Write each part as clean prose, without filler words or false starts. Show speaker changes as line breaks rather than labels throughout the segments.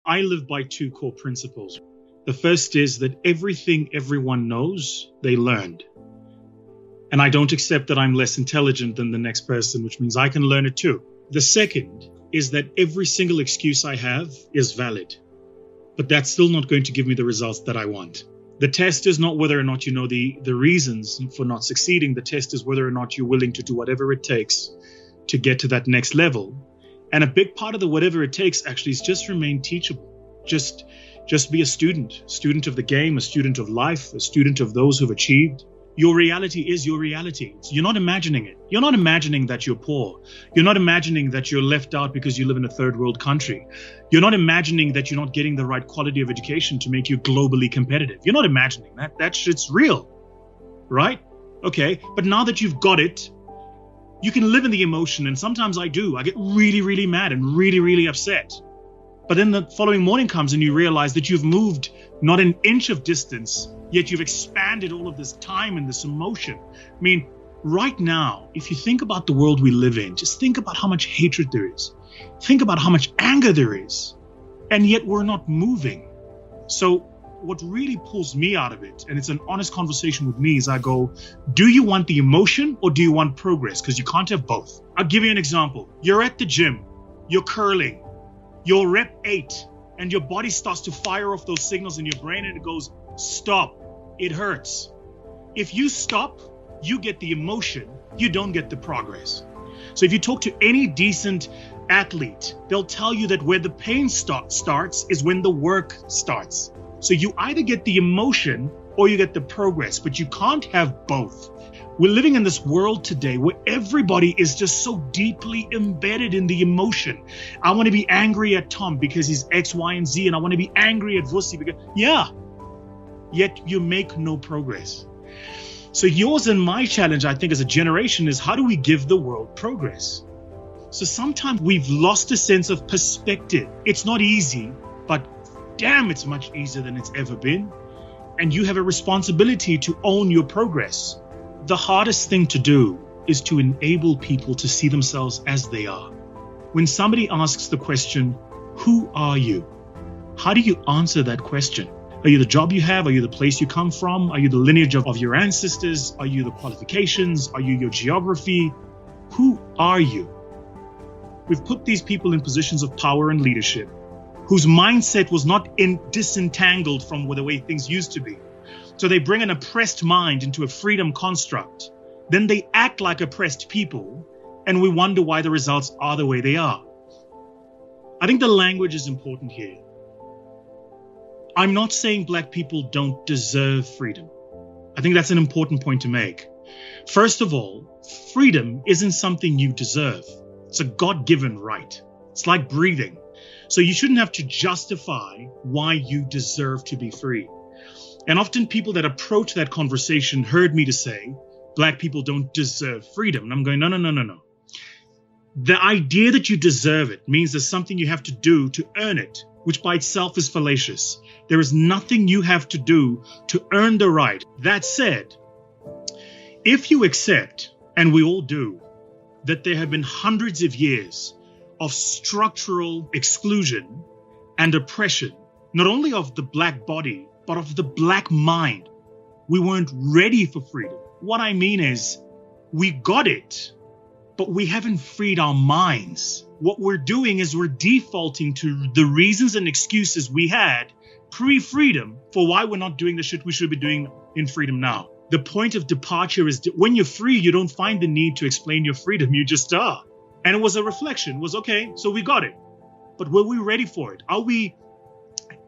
I live by two core principles. The first is that everything everyone knows, they learned. And I don't accept that I'm less intelligent than the next person, which means I can learn it too. The second is that every single excuse I have is valid, but that's still not going to give me the results that I want. The test is not whether or not you know the reasons for not succeeding. The test is whether or not you're willing to do whatever it takes to get to that next level. And a big part of the whatever it takes actually is just remain teachable. Just be a student of the game, a student of life, a student of those who've achieved. Your reality is your reality. You're not imagining it. You're not imagining that you're poor. You're not imagining that you're left out because you live in a third world country. You're not imagining that you're not getting the right quality of education to make you globally competitive. You're not imagining that. That shit's real, right? Okay, but now that you've got it, you can live in the emotion, and sometimes I do. I get really, really mad and really, really upset. But then the following morning comes and you realize that you've moved not an inch of distance, yet you've expanded all of this time and this emotion. I mean, right now, if you think about the world we live in, just think about how much hatred there is. Think about how much anger there is. And yet we're not moving. So what really pulls me out of it, and it's an honest conversation with me, is I go, do you want the emotion or do you want progress? Because you can't have both. I'll give you an example. You're at the gym, you're curling, you're rep 8, and your body starts to fire off those signals in your brain and it goes, stop, it hurts. If you stop, you get the emotion, you don't get the progress. So if you talk to any decent athlete, they'll tell you that where the pain starts is when the work starts. So you either get the emotion or you get the progress, but you can't have both. We're living in this world today where everybody is just so deeply embedded in the emotion. I want to be angry at Tom because he's X, Y, and Z, and I want to be angry at Vusi because, yet you make no progress. So yours and my challenge, I think, as a generation is how do we give the world progress? So sometimes we've lost a sense of perspective. It's not easy, but damn, it's much easier than it's ever been. And you have a responsibility to own your progress. The hardest thing to do is to enable people to see themselves as they are. When somebody asks the question, who are you? How do you answer that question? Are you the job you have? Are you the place you come from? Are you the lineage of your ancestors? Are you the qualifications? Are you your geography? Who are you? We've put these people in positions of power and leadership whose mindset was not disentangled from the way things used to be. So they bring an oppressed mind into a freedom construct. Then they act like oppressed people, and we wonder why the results are the way they are. I think the language is important here. I'm not saying Black people don't deserve freedom. I think that's an important point to make. First of all, freedom isn't something you deserve. It's a God-given right. It's like breathing. So you shouldn't have to justify why you deserve to be free. And often people that approach that conversation heard me to say, Black people don't deserve freedom. And I'm going, no. The idea that you deserve it means there's something you have to do to earn it, which by itself is fallacious. There is nothing you have to do to earn the right. That said, if you accept, and we all do, that there have been hundreds of years of structural exclusion and oppression, not only of the Black body, but of the Black mind. We weren't ready for freedom. What I mean is, we got it, but we haven't freed our minds. What we're doing is we're defaulting to the reasons and excuses we had pre-freedom for why we're not doing the shit we should be doing in freedom now. The point of departure is when you're free, you don't find the need to explain your freedom. You just are. And it was a reflection. It was okay, so we got it. But were we ready for it? Are we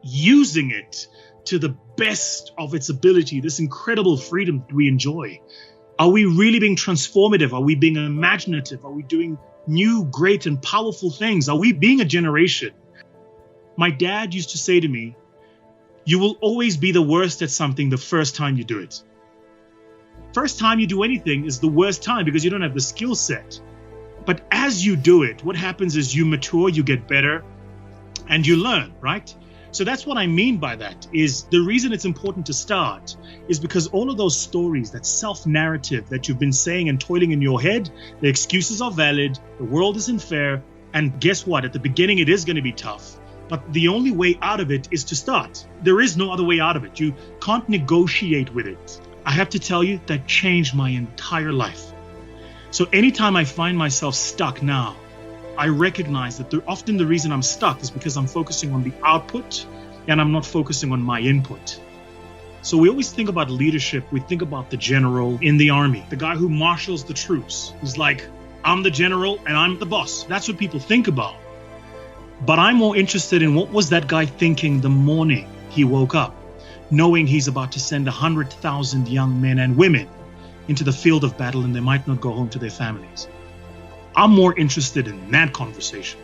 using it to the best of its ability, this incredible freedom we enjoy? Are we really being transformative? Are we being imaginative? Are we doing new, great, and powerful things? Are we being a generation? My dad used to say to me, you will always be the worst at something the first time you do it. First time you do anything is the worst time because you don't have the skill set. But as you do it, what happens is you mature, you get better, and you learn, right? So that's what I mean by that, is the reason it's important to start is because all of those stories, that self-narrative that you've been saying and toiling in your head, the excuses are valid, the world isn't fair, and guess what? At the beginning, it is going to be tough. But the only way out of it is to start. There is no other way out of it. You can't negotiate with it. I have to tell you, that changed my entire life. So anytime I find myself stuck now, I recognize that often the reason I'm stuck is because I'm focusing on the output and I'm not focusing on my input. So we always think about leadership. We think about the general in the army, the guy who marshals the troops, who's like, I'm the general and I'm the boss. That's what people think about. But I'm more interested in what was that guy thinking the morning he woke up, knowing he's about to send 100,000 young men and women into the field of battle and they might not go home to their families. I'm more interested in that conversation.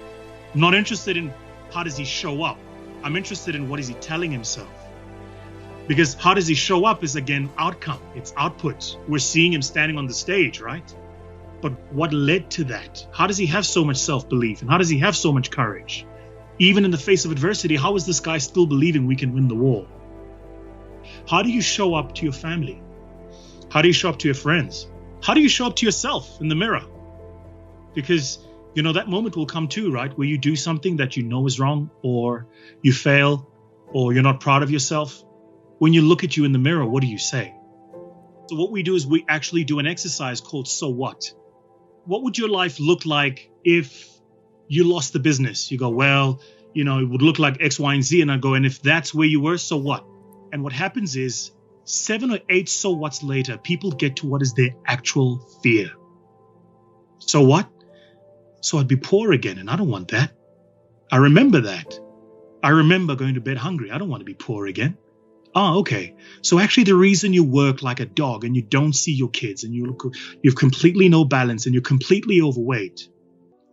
I'm not interested in how does he show up. I'm interested in what is he telling himself. Because how does he show up is, again, outcome. It's output. We're seeing him standing on the stage, right? But what led to that? How does he have so much self-belief? And how does he have so much courage? Even in the face of adversity, how is this guy still believing we can win the war? How do you show up to your family? How do you show up to your friends? How do you show up to yourself in the mirror? Because, that moment will come too, right? Where you do something that you know is wrong, or you fail, or you're not proud of yourself. When you look at you in the mirror, what do you say? So what we do is we actually do an exercise called So What? What would your life look like if you lost the business? You go, well, it would look like X, Y, and Z. And I go, and if that's where you were, so what? And what happens is 7 or 8 so what's later, people get to what is their actual fear. So what? So I'd be poor again, and I don't want that. I remember that. I remember going to bed hungry. I don't want to be poor again. Oh, okay. So actually the reason you work like a dog and you don't see your kids and you've completely no balance and you're completely overweight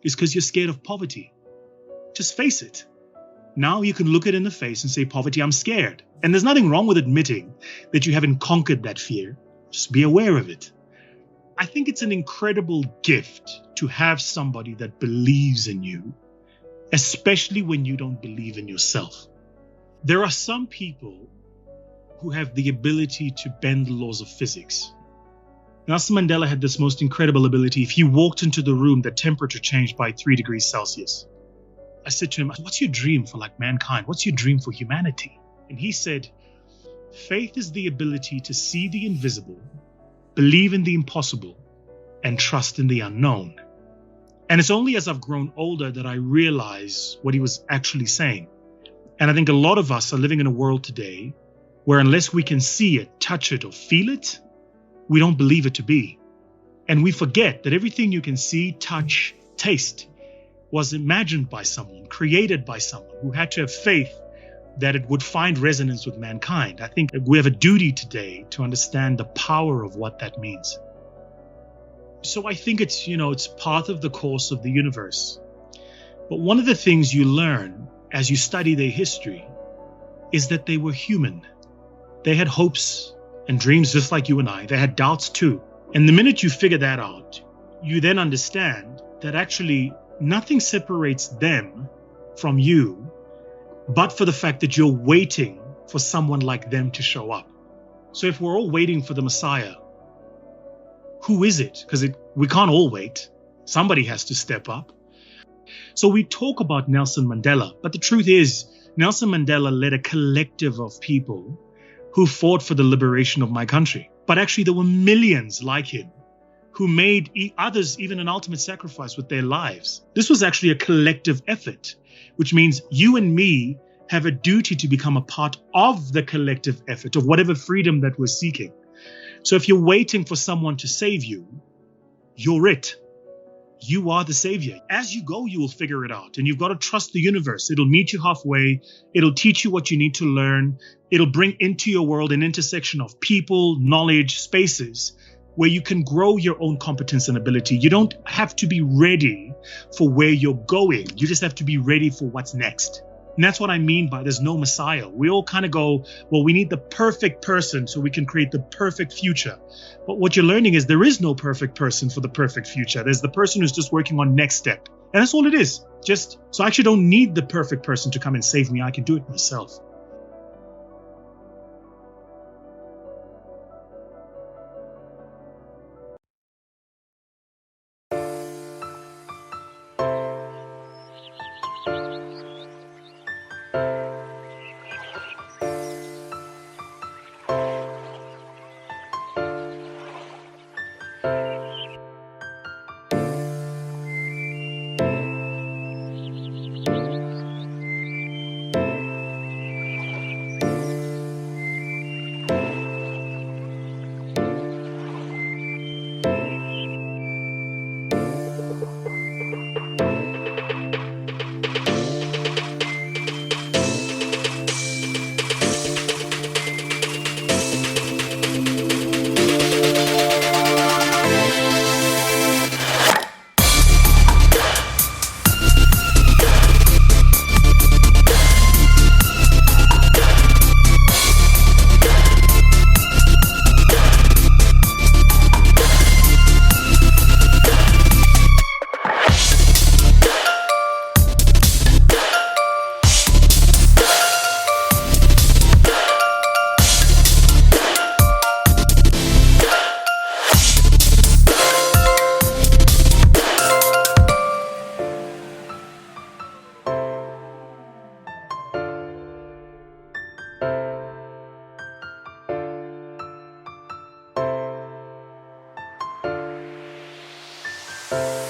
is because you're scared of poverty. Just face it. Now you can look it in the face and say, poverty, I'm scared. And there's nothing wrong with admitting that you haven't conquered that fear. Just be aware of it. I think it's an incredible gift to have somebody that believes in you, especially when you don't believe in yourself. There are some people who have the ability to bend the laws of physics. Nelson Mandela had this most incredible ability. If he walked into the room, the temperature changed by 3 degrees Celsius. I said to him, what's your dream for mankind? What's your dream for humanity? And he said, faith is the ability to see the invisible, believe in the impossible, and trust in the unknown. And it's only as I've grown older that I realize what he was actually saying. And I think a lot of us are living in a world today where unless we can see it, touch it, or feel it, we don't believe it to be. And we forget that everything you can see, touch, taste was imagined by someone, created by someone who had to have faith that it would find resonance with mankind. I think we have a duty today to understand the power of what that means. So I think it's part of the course of the universe. But one of the things you learn as you study their history is that they were human. They had hopes and dreams just like you and I. They had doubts too. And the minute you figure that out, you then understand that actually nothing separates them from you, but for the fact that you're waiting for someone like them to show up. So if we're all waiting for the Messiah, who is it? Because we can't all wait. Somebody has to step up. So we talk about Nelson Mandela, but the truth is, Nelson Mandela led a collective of people who fought for the liberation of my country. But actually, there were millions like him who made others even an ultimate sacrifice with their lives. This was actually a collective effort, which means you and me have a duty to become a part of the collective effort of whatever freedom that we're seeking. So if you're waiting for someone to save you, you're it. You are the savior. As you go, you will figure it out. And you've got to trust the universe. It'll meet you halfway. It'll teach you what you need to learn. It'll bring into your world an intersection of people, knowledge, spaces where you can grow your own competence and ability. You don't have to be ready for where you're going. You just have to be ready for what's next. And that's what I mean by there's no Messiah. We all kind of go, well, we need the perfect person so we can create the perfect future. But what you're learning is there is no perfect person for the perfect future. There's the person who's just working on next step. And that's all it is. So I actually don't need the perfect person to come and save me. I can do it myself.
you.